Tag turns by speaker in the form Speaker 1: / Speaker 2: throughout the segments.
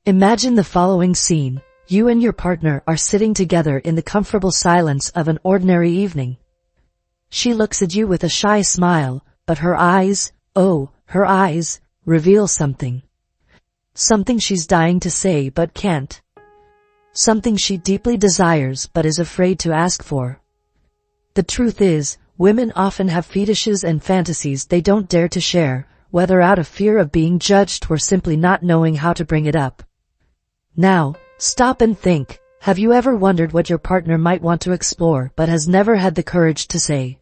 Speaker 1: Imagine the following scene. You and your partner are sitting together in the comfortable silence of an ordinary evening. She looks at you with a shy smile, but her eyes, her eyes, reveal something. Something she's dying to say but can't. Something she deeply desires but is afraid to ask for. The truth is, women often have fetishes and fantasies they don't dare to share, whether out of fear of being judged or simply not knowing how to bring it up. Now, stop and think. Have you ever wondered what your partner might want to explore but has never had the courage to say?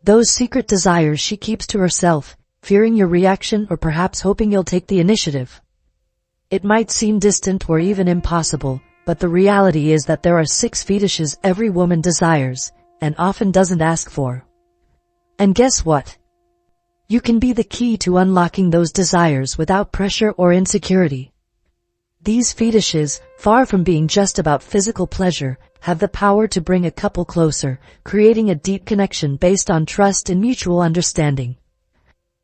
Speaker 1: Those secret desires she keeps to herself, fearing your reaction or perhaps hoping you'll take the initiative. It might seem distant or even impossible, but the reality is that there are 6 fetishes every woman desires, and often doesn't ask for. And guess what? You can be the key to unlocking those desires without pressure or insecurity. These fetishes, far from being just about physical pleasure, have the power to bring a couple closer, creating a deep connection based on trust and mutual understanding.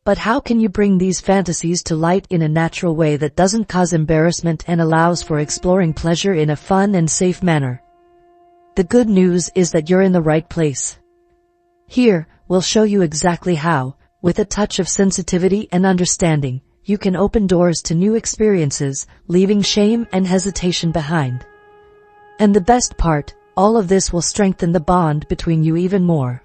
Speaker 1: But how can you bring these fantasies to light in a natural way that doesn't cause embarrassment and allows for exploring pleasure in a fun and safe manner? The good news is that you're in the right place. Here, we'll show you exactly how, with a touch of sensitivity and understanding, you can open doors to new experiences, leaving shame and hesitation behind. And the best part, all of this will strengthen the bond between you even more.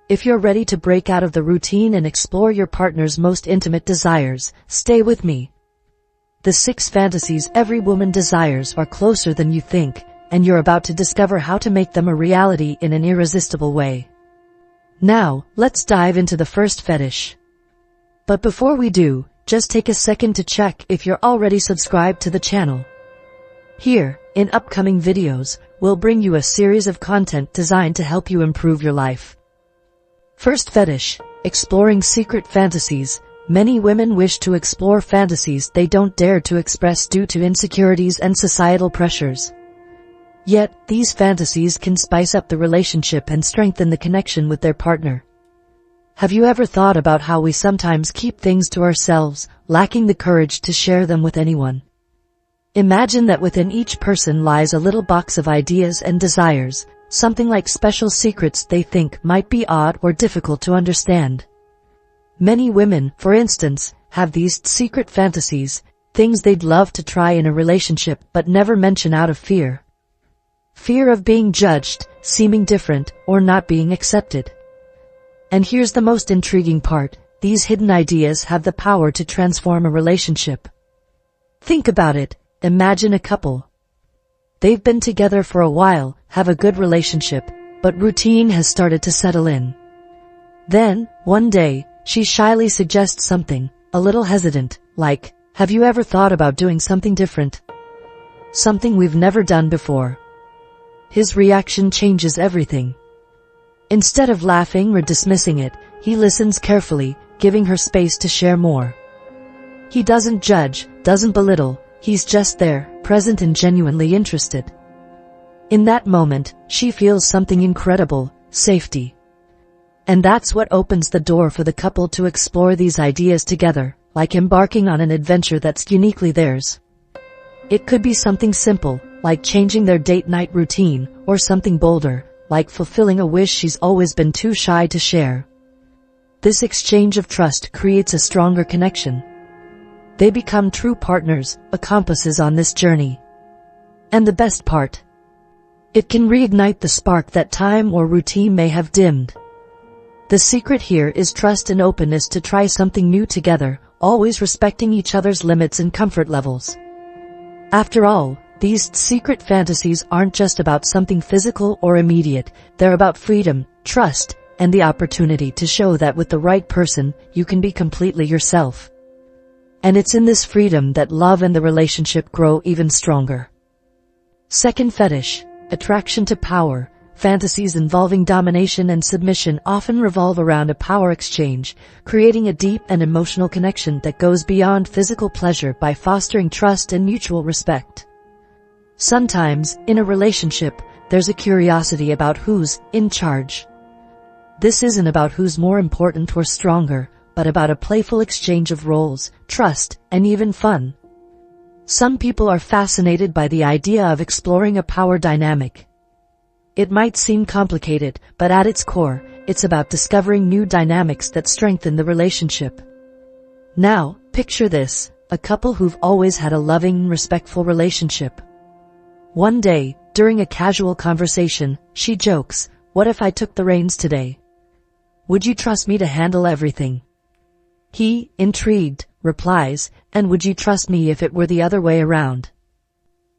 Speaker 1: If you're ready to break out of the routine and explore your partner's most intimate desires, stay with me. The 6 fantasies every woman desires are closer than you think, and you're about to discover how to make them a reality in an irresistible way. Now, let's dive into the first fetish. But before we do, just take a second to check if you're already subscribed to the channel. Here, in upcoming videos, we'll bring you a series of content designed to help you improve your life. First fetish, exploring secret fantasies. Many women wish to explore fantasies they don't dare to express due to insecurities and societal pressures. Yet, these fantasies can spice up the relationship and strengthen the connection with their partner. Have you ever thought about how we sometimes keep things to ourselves, lacking the courage to share them with anyone? Imagine that within each person lies a little box of ideas and desires, something like special secrets they think might be odd or difficult to understand. Many women, for instance, have these secret fantasies, things they'd love to try in a relationship but never mention out of fear. Fear of being judged, seeming different, or not being accepted. And here's the most intriguing part, these hidden ideas have the power to transform a relationship. Think about it, imagine a couple. They've been together for a while, have a good relationship, but routine has started to settle in. Then, one day, she shyly suggests something, a little hesitant, like, "Have you ever thought about doing something different? Something we've never done before." His reaction changes everything. Instead of laughing or dismissing it, he listens carefully, giving her space to share more. He doesn't judge, doesn't belittle, he's just there, present and genuinely interested. In that moment, she feels something incredible, safety. And that's what opens the door for the couple to explore these ideas together, like embarking on an adventure that's uniquely theirs. It could be something simple, like changing their date night routine, or something bolder, like fulfilling a wish she's always been too shy to share. This exchange of trust creates a stronger connection. They become true partners, accomplices on this journey. And the best part? It can reignite the spark that time or routine may have dimmed. The secret here is trust and openness to try something new together, always respecting each other's limits and comfort levels. After all, these secret fantasies aren't just about something physical or immediate, they're about freedom, trust, and the opportunity to show that with the right person, you can be completely yourself. And it's in this freedom that love and the relationship grow even stronger. Second fetish, attraction to power. Fantasies involving domination and submission often revolve around a power exchange, creating a deep and emotional connection that goes beyond physical pleasure by fostering trust and mutual respect. Sometimes, in a relationship, there's a curiosity about who's in charge. This isn't about who's more important or stronger, but about a playful exchange of roles, trust, and even fun. Some people are fascinated by the idea of exploring a power dynamic. It might seem complicated, but at its core, it's about discovering new dynamics that strengthen the relationship. Now, picture this, a couple who've always had a loving, respectful relationship. One day, during a casual conversation, she jokes, "What if I took the reins today? Would you trust me to handle everything?" He, intrigued, replies, "And would you trust me if it were the other way around?"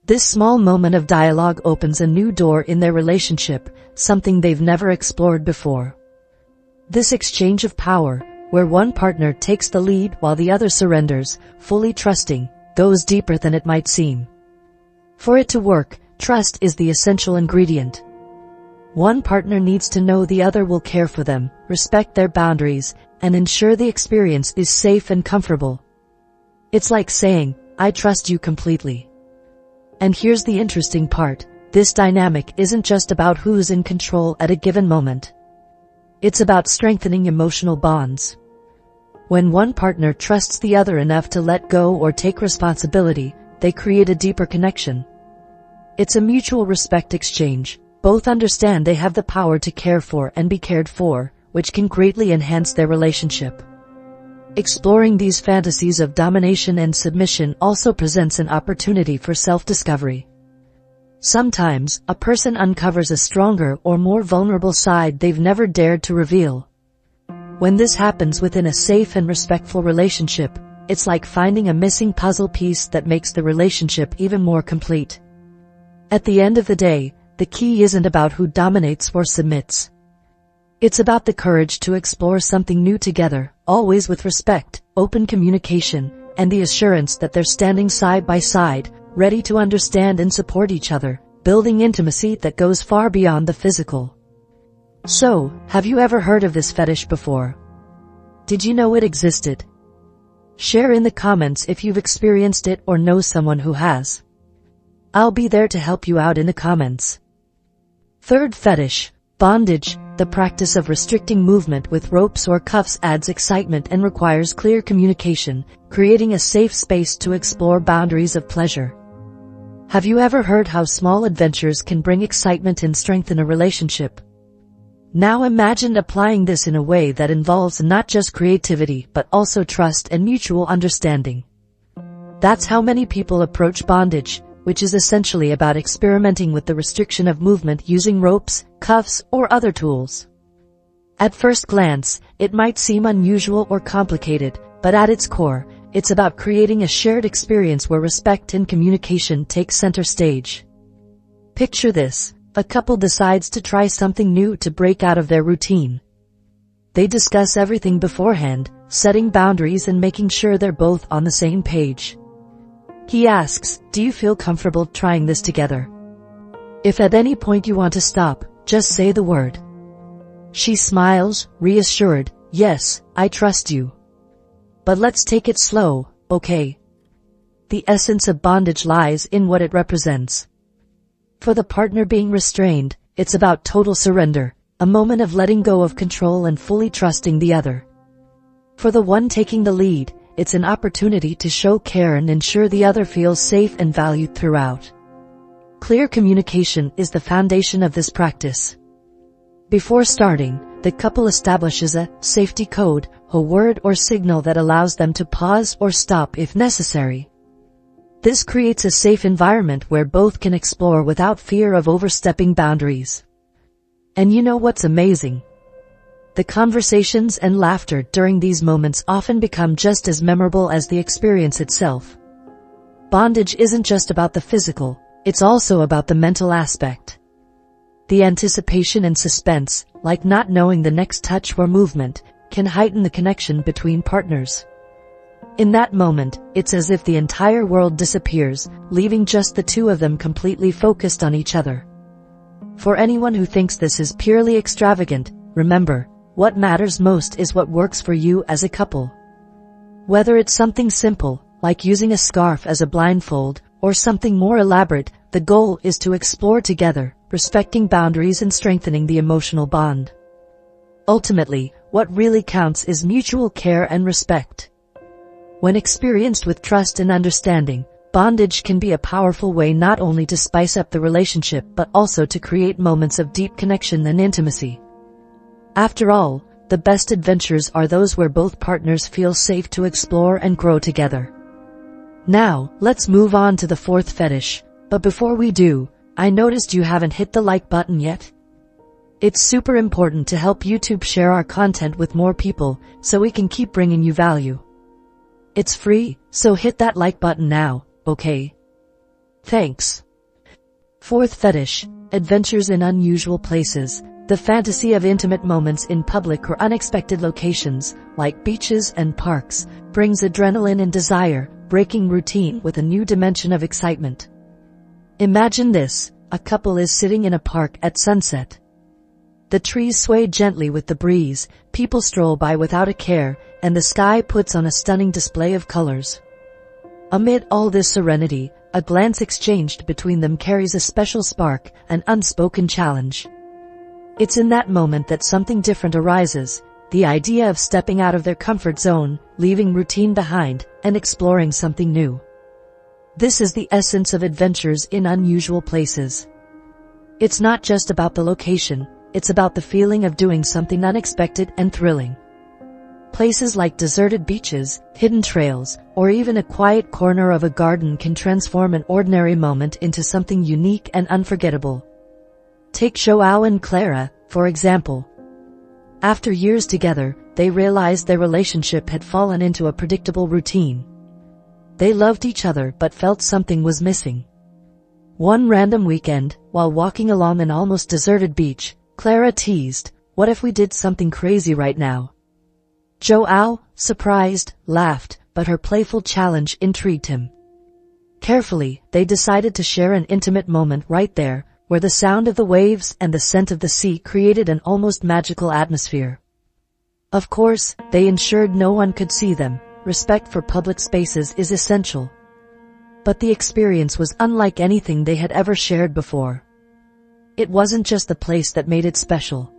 Speaker 1: This small moment of dialogue opens a new door in their relationship, something they've never explored before. This exchange of power, where one partner takes the lead while the other surrenders, fully trusting, goes deeper than it might seem. For it to work, trust is the essential ingredient. One partner needs to know the other will care for them, respect their boundaries, and ensure the experience is safe and comfortable. It's like saying, "I trust you completely." And here's the interesting part. This dynamic isn't just about who's in control at a given moment. It's about strengthening emotional bonds. When one partner trusts the other enough to let go or take responsibility, they create a deeper connection. It's a mutual respect exchange. Both understand they have the power to care for and be cared for, which can greatly enhance their relationship. Exploring these fantasies of domination and submission also presents an opportunity for self-discovery. Sometimes, a person uncovers a stronger or more vulnerable side they've never dared to reveal. When this happens within a safe and respectful relationship, it's like finding a missing puzzle piece that makes the relationship even more complete. At the end of the day, the key isn't about who dominates or submits. It's about the courage to explore something new together, always with respect, open communication, and the assurance that they're standing side by side, ready to understand and support each other, building intimacy that goes far beyond the physical. So, have you ever heard of this fetish before? Did you know it existed? Share in the comments if you've experienced it or know someone who has. I'll be there to help you out in the comments. Third fetish, bondage. The practice of restricting movement with ropes or cuffs adds excitement and requires clear communication, creating a safe space to explore boundaries of pleasure. Have you ever heard how small adventures can bring excitement and strengthen a relationship? Now imagine applying this in a way that involves not just creativity but also trust and mutual understanding. That's how many people approach bondage, which is essentially about experimenting with the restriction of movement using ropes, cuffs, or other tools. At first glance, it might seem unusual or complicated, but at its core, it's about creating a shared experience where respect and communication take center stage. Picture this. A couple decides to try something new to break out of their routine. They discuss everything beforehand, setting boundaries and making sure they're both on the same page. He asks, "Do you feel comfortable trying this together? If at any point you want to stop, just say the word." She smiles, reassured, "Yes, I trust you. But let's take it slow, okay?" The essence of bondage lies in what it represents. For the partner being restrained, it's about total surrender, a moment of letting go of control and fully trusting the other. For the one taking the lead, it's an opportunity to show care and ensure the other feels safe and valued throughout. Clear communication is the foundation of this practice. Before starting, the couple establishes a safety code, a word or signal that allows them to pause or stop if necessary. This creates a safe environment where both can explore without fear of overstepping boundaries. And you know what's amazing? The conversations and laughter during these moments often become just as memorable as the experience itself. Bondage isn't just about the physical, it's also about the mental aspect. The anticipation and suspense, like not knowing the next touch or movement, can heighten the connection between partners. In that moment, it's as if the entire world disappears, leaving just the two of them completely focused on each other. For anyone who thinks this is purely extravagant, remember, what matters most is what works for you as a couple. Whether it's something simple, like using a scarf as a blindfold, or something more elaborate, the goal is to explore together, respecting boundaries and strengthening the emotional bond. Ultimately, what really counts is mutual care and respect. When experienced with trust and understanding, Bondage can be a powerful way not only to spice up the relationship but also to create moments of deep connection and intimacy. After all, the best adventures are those where both partners feel safe to explore and grow together. Now, let's move on to the fourth fetish, but before we do, I noticed you haven't hit the like button yet. It's super important to help YouTube share our content with more people so we can keep bringing you value. It's free, so hit that like button now, okay? Thanks. Fourth fetish, adventures in unusual places. The fantasy of intimate moments in public or unexpected locations, like beaches and parks, brings adrenaline and desire, breaking routine with a new dimension of excitement. Imagine this, a couple is sitting in a park at sunset. The trees sway gently with the breeze, people stroll by without a care, and the sky puts on a stunning display of colors. Amid all this serenity, a glance exchanged between them carries a special spark, an unspoken challenge. It's in that moment that something different arises, the idea of stepping out of their comfort zone, leaving routine behind, and exploring something new. This is the essence of adventures in unusual places. It's not just about the location, it's about the feeling of doing something unexpected and thrilling. Places like deserted beaches, hidden trails, or even a quiet corner of a garden can transform an ordinary moment into something unique and unforgettable. Take Joao and Clara, for example. After years together, they realized their relationship had fallen into a predictable routine. They loved each other but felt something was missing. One random weekend, while walking along an almost deserted beach, Clara teased, "What if we did something crazy right now?" Joao, surprised, laughed, but her playful challenge intrigued him. Carefully, they decided to share an intimate moment right there, where the sound of the waves and the scent of the sea created an almost magical atmosphere. Of course, they ensured no one could see them. Respect for public spaces is essential. But the experience was unlike anything they had ever shared before. It wasn't just the place that made it special.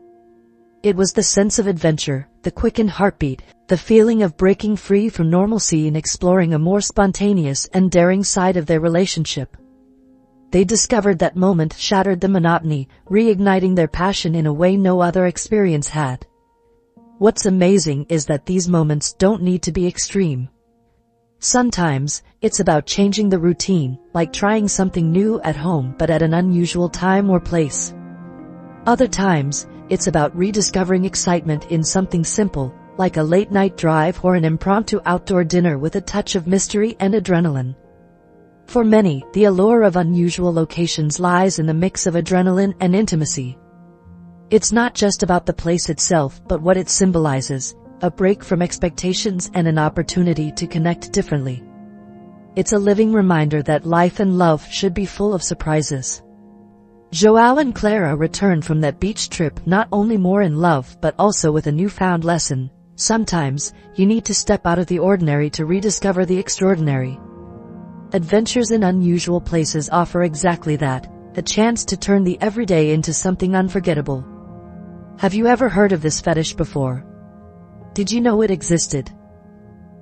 Speaker 1: It was the sense of adventure, the quickened heartbeat, the feeling of breaking free from normalcy and exploring a more spontaneous and daring side of their relationship. They discovered that moment shattered the monotony, reigniting their passion in a way no other experience had. What's amazing is that these moments don't need to be extreme. Sometimes, it's about changing the routine, like trying something new at home but at an unusual time or place. Other times, it's about rediscovering excitement in something simple, like a late-night drive or an impromptu outdoor dinner with a touch of mystery and adrenaline. For many, the allure of unusual locations lies in the mix of adrenaline and intimacy. It's not just about the place itself but what it symbolizes, a break from expectations and an opportunity to connect differently. It's a living reminder that life and love should be full of surprises. Joao and Clara returned from that beach trip not only more in love but also with a newfound lesson. Sometimes, you need to step out of the ordinary to rediscover the extraordinary. Adventures in unusual places offer exactly that, a chance to turn the everyday into something unforgettable. Have you ever heard of this fetish before? Did you know it existed?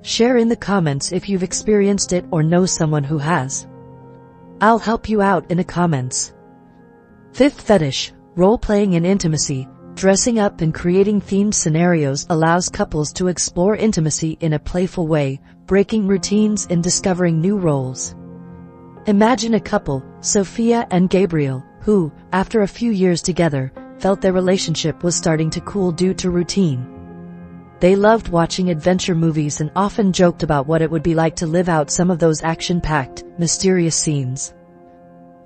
Speaker 1: Share in the comments if you've experienced it or know someone who has. I'll help you out in the comments. Fifth fetish, role-playing in intimacy. Dressing up and creating themed scenarios allows couples to explore intimacy in a playful way, breaking routines and discovering new roles. Imagine a couple, Sophia and Gabriel, who, after a few years together, felt their relationship was starting to cool due to routine. They loved watching adventure movies and often joked about what it would be like to live out some of those action-packed, mysterious scenes.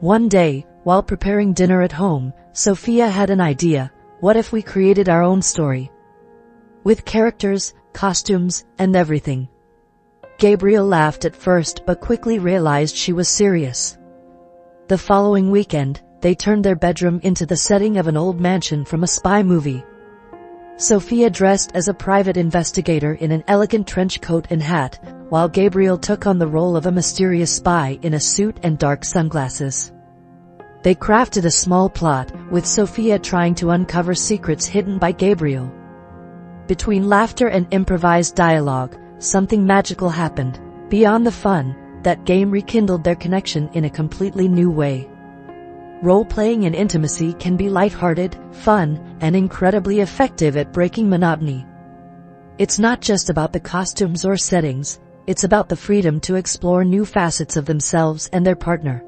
Speaker 1: One day, while preparing dinner at home, Sophia had an idea. What if we created our own story? With characters, costumes, and everything. Gabriel laughed at first but quickly realized she was serious. The following weekend, they turned their bedroom into the setting of an old mansion from a spy movie. Sophia dressed as a private investigator in an elegant trench coat and hat, while Gabriel took on the role of a mysterious spy in a suit and dark sunglasses. They crafted a small plot, with Sophia trying to uncover secrets hidden by Gabriel. Between laughter and improvised dialogue, something magical happened. Beyond the fun, that game rekindled their connection in a completely new way. Role-playing in intimacy can be lighthearted, fun, and incredibly effective at breaking monotony. It's not just about the costumes or settings, it's about the freedom to explore new facets of themselves and their partner.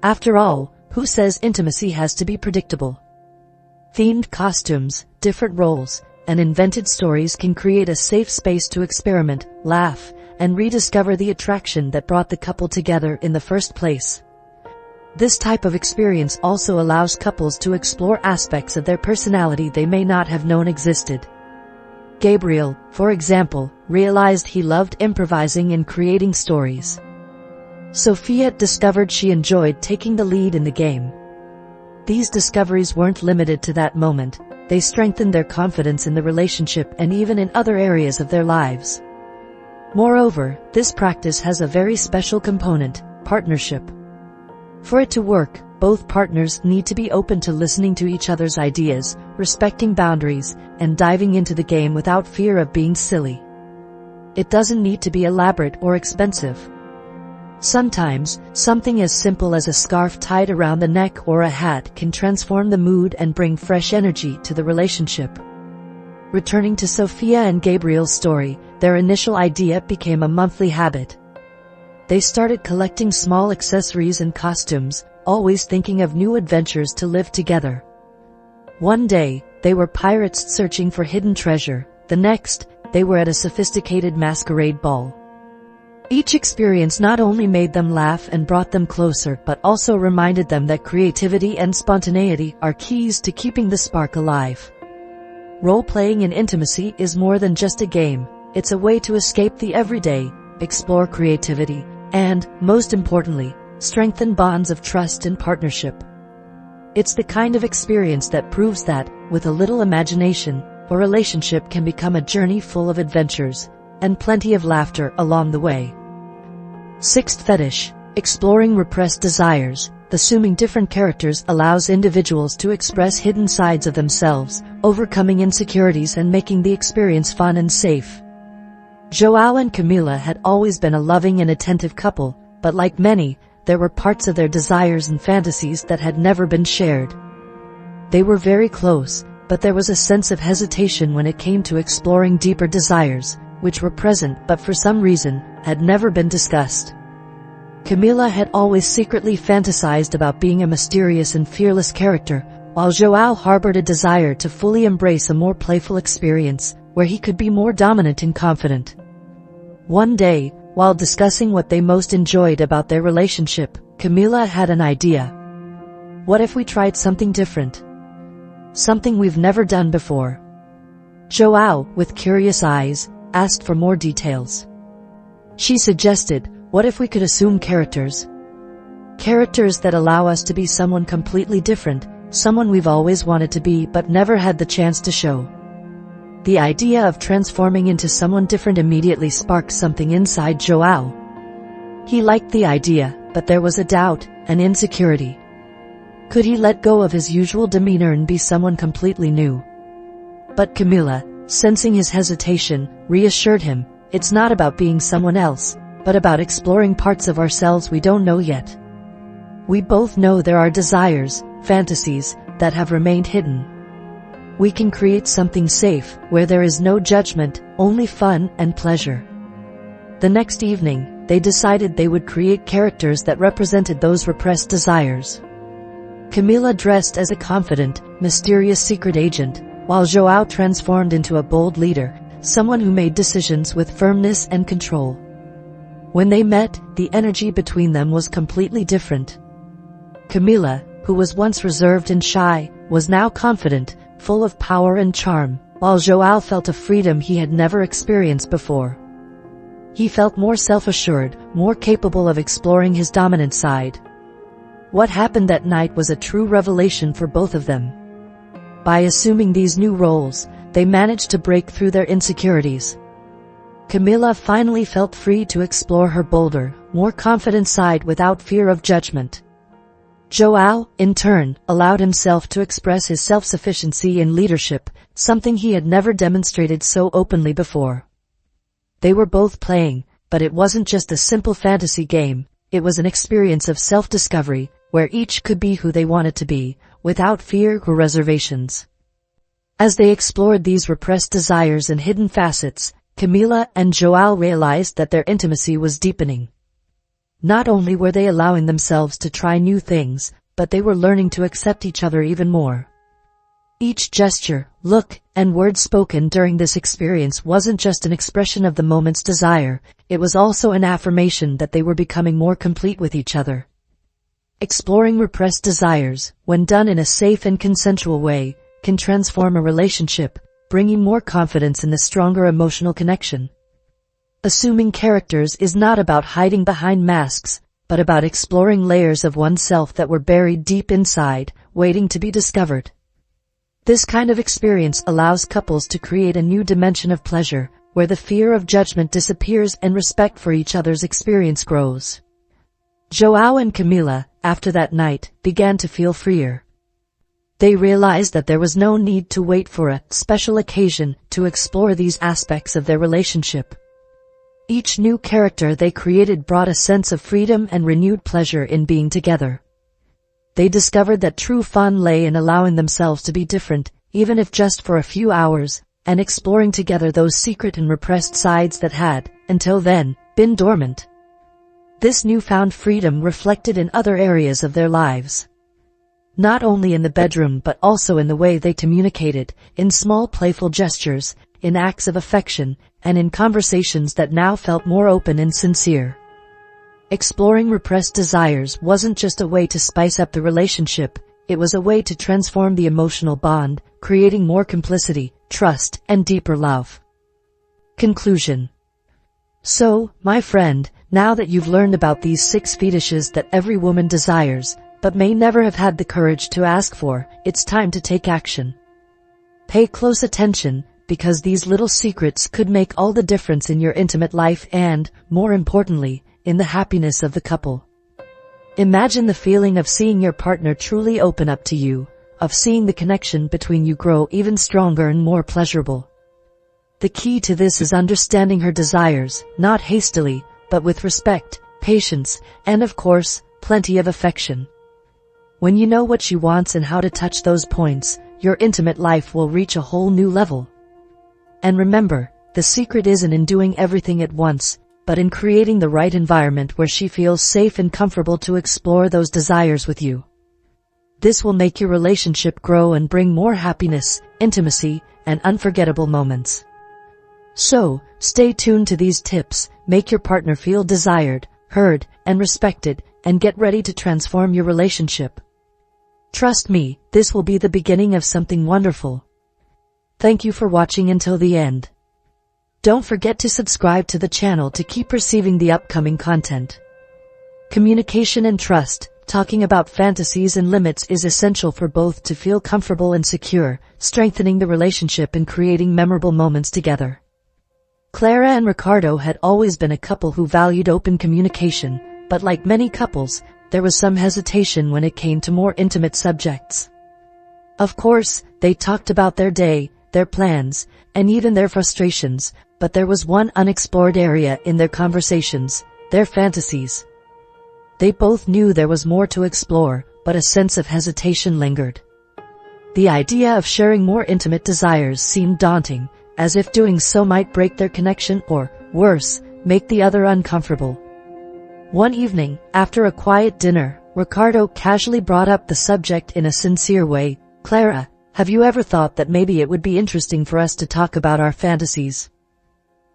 Speaker 1: After all, who says intimacy has to be predictable? Themed costumes, different roles, and invented stories can create a safe space to experiment, laugh, and rediscover the attraction that brought the couple together in the first place. This type of experience also allows couples to explore aspects of their personality they may not have known existed. Gabriel, for example, realized he loved improvising and creating stories. Sophia discovered she enjoyed taking the lead in the game. These discoveries weren't limited to that moment, they strengthened their confidence in the relationship and even in other areas of their lives. Moreover, this practice has a very special component, partnership. For it to work, both partners need to be open to listening to each other's ideas, respecting boundaries, and diving into the game without fear of being silly. It doesn't need to be elaborate or expensive. Sometimes, something as simple as a scarf tied around the neck or a hat can transform the mood and bring fresh energy to the relationship. Returning to Sophia and Gabriel's story, their initial idea became a monthly habit. They started collecting small accessories and costumes, always thinking of new adventures to live together. One day, they were pirates searching for hidden treasure. The next, they were at a sophisticated masquerade ball. Each experience not only made them laugh and brought them closer, but also reminded them that creativity and spontaneity are keys to keeping the spark alive. Role-playing in intimacy is more than just a game. It's a way to escape the everyday, explore creativity, and, most importantly, strengthen bonds of trust and partnership. It's the kind of experience that proves that, with a little imagination, a relationship can become a journey full of adventures, and plenty of laughter along the way. Sixth fetish, exploring repressed desires. Assuming different characters allows individuals to express hidden sides of themselves, overcoming insecurities and making the experience fun and safe. Joao and Camila had always been a loving and attentive couple, but like many, there were parts of their desires and fantasies that had never been shared. They were very close, but there was a sense of hesitation when it came to exploring deeper desires, which were present but for some reason, had never been discussed. Camila had always secretly fantasized about being a mysterious and fearless character, while Joao harbored a desire to fully embrace a more playful experience, where he could be more dominant and confident. One day, while discussing what they most enjoyed about their relationship, Camila had an idea. What if we tried something different? Something we've never done before. Joao, with curious eyes, asked for more details. She suggested, what if we could assume characters? Characters that allow us to be someone completely different, someone we've always wanted to be but never had the chance to show. The idea of transforming into someone different immediately sparked something inside Joao. He liked the idea, but there was a doubt, an insecurity. Could he let go of his usual demeanor and be someone completely new? But Camila, sensing his hesitation, reassured him, it's not about being someone else, but about exploring parts of ourselves we don't know yet. We both know there are desires, fantasies, that have remained hidden. We can create something safe, where there is no judgment, only fun and pleasure. The next evening, they decided they would create characters that represented those repressed desires. Camila dressed as a confident, mysterious secret agent, while Joao transformed into a bold leader, someone who made decisions with firmness and control. When they met, the energy between them was completely different. Camila, who was once reserved and shy, was now confident, full of power and charm, while Joao felt a freedom he had never experienced before. He felt more self-assured, more capable of exploring his dominant side. What happened that night was a true revelation for both of them. By assuming these new roles, they managed to break through their insecurities. Camila finally felt free to explore her bolder, more confident side without fear of judgment. Joao, in turn, allowed himself to express his self-sufficiency and leadership, something he had never demonstrated so openly before. They were both playing, but it wasn't just a simple fantasy game, it was an experience of self-discovery, where each could be who they wanted to be, without fear or reservations. As they explored these repressed desires and hidden facets, Camila and Joao realized that their intimacy was deepening. Not only were they allowing themselves to try new things, but they were learning to accept each other even more. Each gesture, look, and word spoken during this experience wasn't just an expression of the moment's desire, it was also an affirmation that they were becoming more complete with each other. Exploring repressed desires, when done in a safe and consensual way, can transform a relationship, bringing more confidence and a stronger emotional connection. Assuming characters is not about hiding behind masks, but about exploring layers of oneself that were buried deep inside, waiting to be discovered. This kind of experience allows couples to create a new dimension of pleasure, where the fear of judgment disappears and respect for each other's experience grows. Joao and Camila, after that night, began to feel freer. They realized that there was no need to wait for a special occasion to explore these aspects of their relationship. Each new character they created brought a sense of freedom and renewed pleasure in being together. They discovered that true fun lay in allowing themselves to be different, even if just for a few hours, and exploring together those secret and repressed sides that had, until then, been dormant. This newfound freedom reflected in other areas of their lives. Not only in the bedroom but also in the way they communicated, in small playful gestures, in acts of affection, and in conversations that now felt more open and sincere. Exploring repressed desires wasn't just a way to spice up the relationship, it was a way to transform the emotional bond, creating more complicity, trust, and deeper love. Conclusion. So, my friend, now that you've learned about these 6 fetishes that every woman desires, but may never have had the courage to ask for, it's time to take action. Pay close attention, because these little secrets could make all the difference in your intimate life and, more importantly, in the happiness of the couple. Imagine the feeling of seeing your partner truly open up to you, of seeing the connection between you grow even stronger and more pleasurable. The key to this is understanding her desires, not hastily, but with respect, patience, and of course, plenty of affection. When you know what she wants and how to touch those points, your intimate life will reach a whole new level. And remember, the secret isn't in doing everything at once, but in creating the right environment where she feels safe and comfortable to explore those desires with you. This will make your relationship grow and bring more happiness, intimacy, and unforgettable moments. So, stay tuned to these tips, make your partner feel desired, heard, and respected, and get ready to transform your relationship. Trust me, this will be the beginning of something wonderful. Thank you for watching until the end. Don't forget to subscribe to the channel to keep receiving the upcoming content. Communication and trust, talking about fantasies and limits is essential for both to feel comfortable and secure, strengthening the relationship and creating memorable moments together. Clara and Ricardo had always been a couple who valued open communication, but like many couples, there was some hesitation when it came to more intimate subjects. Of course, they talked about their day, their plans, and even their frustrations, but there was one unexplored area in their conversations, their fantasies. They both knew there was more to explore, but a sense of hesitation lingered. The idea of sharing more intimate desires seemed daunting, as if doing so might break their connection or, worse, make the other uncomfortable. One evening, after a quiet dinner, Ricardo casually brought up the subject in a sincere way. "Clara, have you ever thought that maybe it would be interesting for us to talk about our fantasies?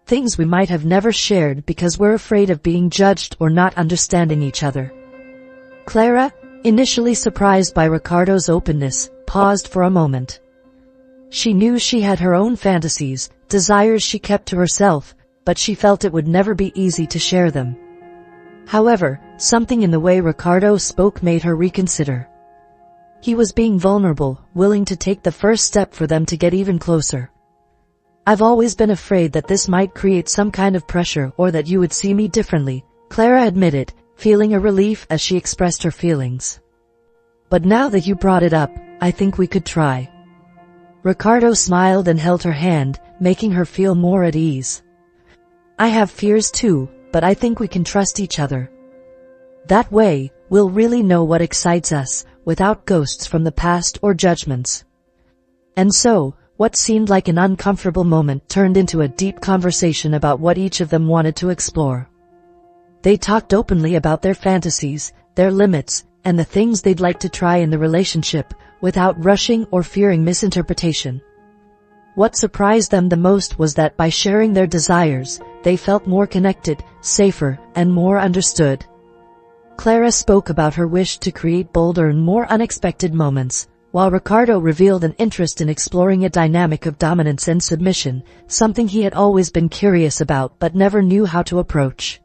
Speaker 1: Things we might have never shared because we're afraid of being judged or not understanding each other." Clara, initially surprised by Ricardo's openness, paused for a moment. She knew she had her own fantasies, desires she kept to herself, but she felt it would never be easy to share them. However, something in the way Ricardo spoke made her reconsider. He was being vulnerable, willing to take the first step for them to get even closer. "I've always been afraid that this might create some kind of pressure or that you would see me differently," Clara admitted, feeling a relief as she expressed her feelings. "But now that you brought it up, I think we could try." Ricardo smiled and held her hand, making her feel more at ease. "I have fears too," but I think we can trust each other. That way, we'll really know what excites us, without ghosts from the past or judgments." And so, what seemed like an uncomfortable moment turned into a deep conversation about what each of them wanted to explore. They talked openly about their fantasies, their limits, and the things they'd like to try in the relationship, without rushing or fearing misinterpretation. What surprised them the most was that by sharing their desires, they felt more connected, safer, and more understood. Clara spoke about her wish to create bolder and more unexpected moments, while Ricardo revealed an interest in exploring a dynamic of dominance and submission, something he had always been curious about but never knew how to approach.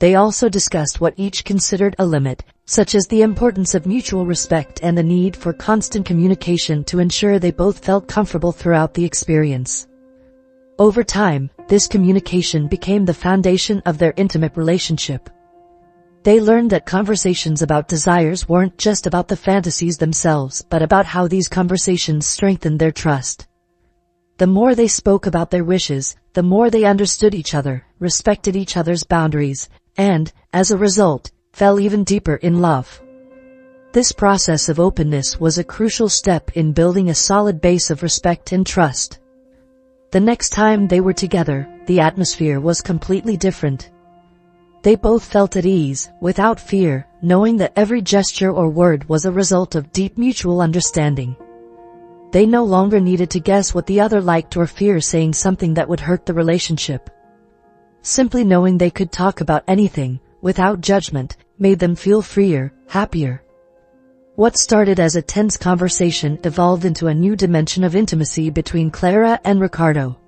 Speaker 1: They also discussed what each considered a limit, such as the importance of mutual respect and the need for constant communication to ensure they both felt comfortable throughout the experience. Over time, this communication became the foundation of their intimate relationship. They learned that conversations about desires weren't just about the fantasies themselves, but about how these conversations strengthened their trust. The more they spoke about their wishes, the more they understood each other, respected each other's boundaries, and, as a result, fell even deeper in love. This process of openness was a crucial step in building a solid base of respect and trust. The next time they were together, the atmosphere was completely different. They both felt at ease, without fear, knowing that every gesture or word was a result of deep mutual understanding. They no longer needed to guess what the other liked or fear saying something that would hurt the relationship. Simply knowing they could talk about anything, without judgment, made them feel freer, happier. What started as a tense conversation evolved into a new dimension of intimacy between Clara and Ricardo.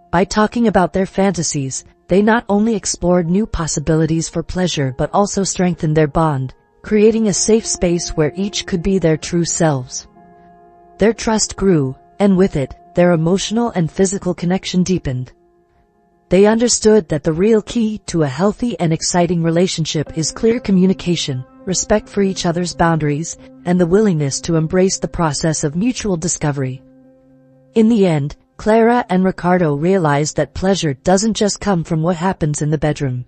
Speaker 1: By talking about their fantasies, they not only explored new possibilities for pleasure but also strengthened their bond, creating a safe space where each could be their true selves. Their trust grew, and with it, their emotional and physical connection deepened. They understood that the real key to a healthy and exciting relationship is clear communication, respect for each other's boundaries, and the willingness to embrace the process of mutual discovery. In the end, Clara and Ricardo realized that pleasure doesn't just come from what happens in the bedroom.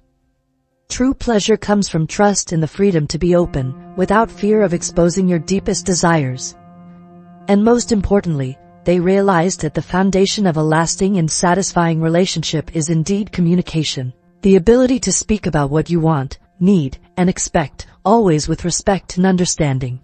Speaker 1: True pleasure comes from trust in the freedom to be open, without fear of exposing your deepest desires. And most importantly, they realized that the foundation of a lasting and satisfying relationship is indeed communication. The ability to speak about what you want, need, and expect, always with respect and understanding.